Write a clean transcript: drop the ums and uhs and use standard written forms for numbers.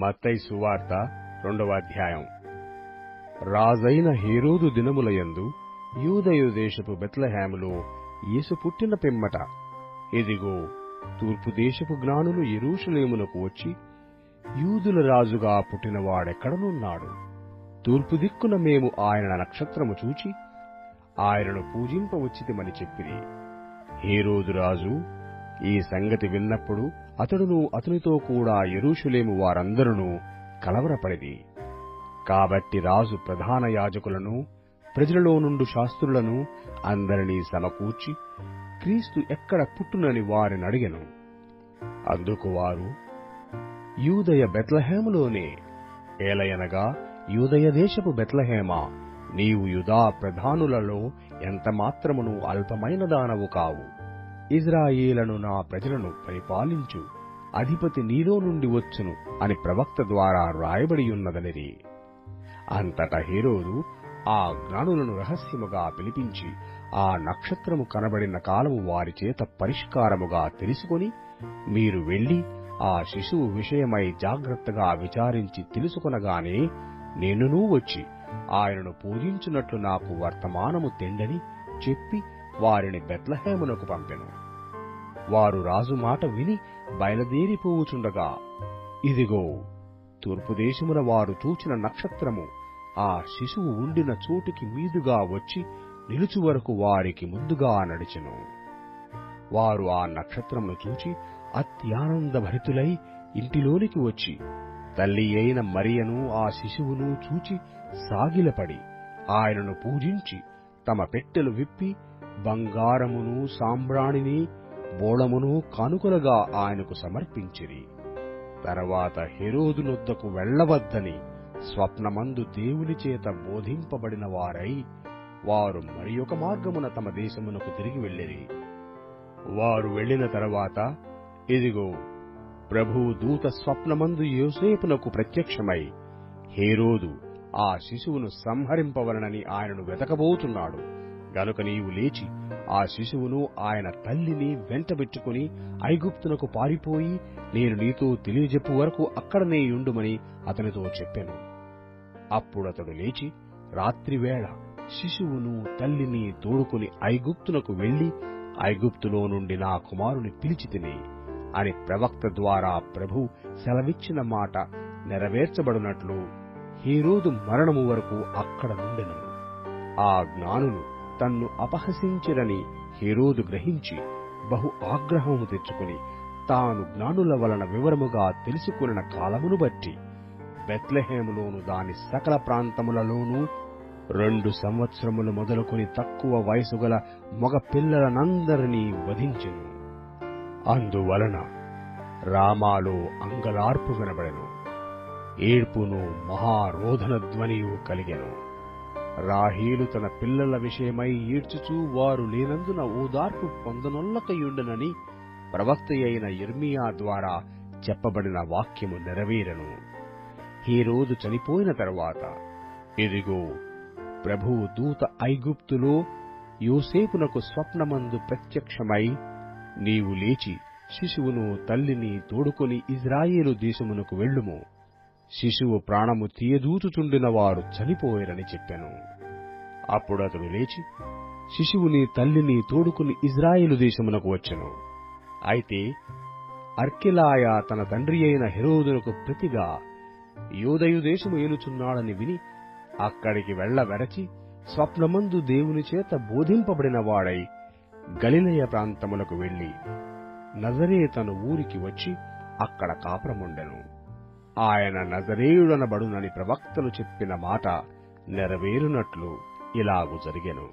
మత్తయి సువార్త 2వ అధ్యాయం. రాజైన హేరోదు దినములయందు యూదయ దేశపు బెత్లెహేములో యేసు పుట్టిన పిమ్మట, ఇదిగో, తూర్పు దేశపు జ్ఞానులు యెరూషలేమునకు వచ్చి, యూదుల రాజుగా పుట్టినవాడెక్కడనున్నాడు? తూర్పు దిక్కున మేము ఆయన నక్షత్రము చూచి ఆయనను పూజింపవచ్చితిమని చెప్పిరి. హేరోదు రాజు ఈ సంగతి విన్నప్పుడు అతడును అతనితో కూడా యెరూషలేము వారందరూ కలవరపడిరి. కాబట్టి రాజు ప్రధాన యాజకులను, ప్రజలలో నుండు శాస్త్రులను అందరినీ సమకూర్చి క్రీస్తు ఎక్కడ పుట్టునని వారినడిగెను. అందుకు వారు, యూదయ బెత్లెహేములోనే. ఏలయనగా, యూదయ దేశపు బెత్లెహేమా, నీవు యూదా ప్రధానులలో ఎంత మాత్రమును అల్పమైన దానవు కావు. ఇజ్రాయేలును నా ప్రజలను పరిపాలించు అధిపతి నీలో నుండి వచ్చును అని ప్రవక్త ద్వారా రాయబడియున్నదనిది. అంతటా హేరోదు ఆ జ్ఞానులను రహస్యముగా పిలిపించి ఆ నక్షత్రము కనబడిన కాలము వారి చేత పరిష్కారముగా తెలుసుకొని, మీరు వెళ్లి ఆ శిశువు విషయమై జాగ్రత్తగా విచారించి తెలుసుకొనగానే నేనునూ వచ్చి ఆయనను పూజించున్నట్లు నాకు వర్తమానము తెండని చెప్పి వారిని బెత్లెహేమునకు పంపెను. వారు రాజు మాట విని బయలుదేరిపోవుచుండగా, ఇదిగో, తూర్పు దేశమున వారు చూచిన నక్షత్రము ఆ శిశువు ఉండిన చోటికి మీదుగా వచ్చి నిలుచు వరకు వారికి ముందుగా నడిచెను. వారు ఆ నక్షత్రమును చూచి అత్యానందభరితులై ఇంటిలోనికి వచ్చి, తల్లి అయిన మరియను ఆ శిశువును చూచి సాగిలపడి ఆయనను పూజించి తమ పెట్టెలు విప్పి బంగారమును, సాంబ్రాణిని, బోళమును కానుకలుగా ఆయనకు సమర్పించిరి. తర్వాత హేరోదు నొద్దకు వెళ్లవద్దని స్వప్నమందు దేవుని చేత బోధింపబడిన వారై వారు మరి ఒక మార్గమున తమ దేశమునకు తిరిగి వెళ్ళిరి. వారు వెళ్లిన తరువాత, ఇదిగో, ప్రభువు దూత స్వప్నమందు యోసేపునకు ప్రత్యక్షమై, హేరోదు ఆ శిశువును సంహరింపవలనని ఆయనను వెతకబోతున్నాడు గనుక నీవు లేచి ఆ శిశువును ఆయన తల్లిని వెంటబెట్టుకుని ఐగుప్తునకు పారిపోయి నేను నీతో తెలియజెప్పు వరకు అక్కడనే యుండుమని అతనితో చెప్పెను. అప్పుడతడు లేచి రాత్రివేళ శిశువును తల్లిని తోడుకుని ఐగుప్తునకు వెళ్లి, ఐగుప్తులో నుండి నా కుమారుని పిలిచితిని అని ప్రవక్త ద్వారా ప్రభు సెలవిచ్చిన మాట నెరవేర్చబడినట్లు హేరోదు మరణము వరకు అక్కడ నుండెను. ఆ జ్ఞానులు తన్ను అపహసించిరని హేరోదు గ్రహించి బహు ఆగ్రహము తెచ్చుకుని తాను జ్ఞానుల వలన వివరముగా తెలుసుకున్న కాలమును బట్టి బెత్లెహేములోను దాని సకల ప్రాంతములలోనూ 2 సంవత్సరములు మొదలుకొని తక్కువ వయసు గల మగ పిల్లలనందరినీ వధించెను. అందువలన రామాలో అంగలార్పు వినబడెను, ఏడ్పును మహారోదన ధ్వనియు కలిగెను. రాహేలు తన పిల్లల విషయమై ఏడ్చుచూ వారు లేనందున ఓదార్పు పొందనొల్లకయుండెనని ప్రవక్త అయిన యిర్మీయా ద్వారా చెప్పబడిన వాక్యము నెరవేరెను. హేరోదు చనిపోయిన తరువాత, ఇదిగో, ప్రభువు దూత ఐగుప్తులో యోసేపునకు స్వప్నమందు ప్రత్యక్షమై, నీవు లేచి శిశువును తల్లిని తోడుకొని ఇజ్రాయేలు దేశమునకు వెళ్ళుము, శిశువు ప్రాణము తీయదూచుచుండిన వారు చనిపోయిరని చెప్పెను. అప్పుడతడు లేచి శిశువుని తల్లిని తోడుకుని ఇజ్రాయేలు దేశమునకు వచ్చెను. అయితే అర్కెలాయ తన తండ్రి అయిన హెరోదునకు ప్రతిగా యూదయ దేశము ఏలుచున్నాడని విని అక్కడికి వెళ్లవెరచి స్వప్నమందు దేవుని చేత బోధింపబడిన వాడై గలిలయ ప్రాంతములకు వెళ్లి నజరేతను ఊరికి వచ్చి అక్కడ కాపురముండెను. ఆయన నజరేయుడనబడునని ప్రవక్తలు చెప్పిన మాట నెరవేరునట్లు ఇలాగు జరిగెను.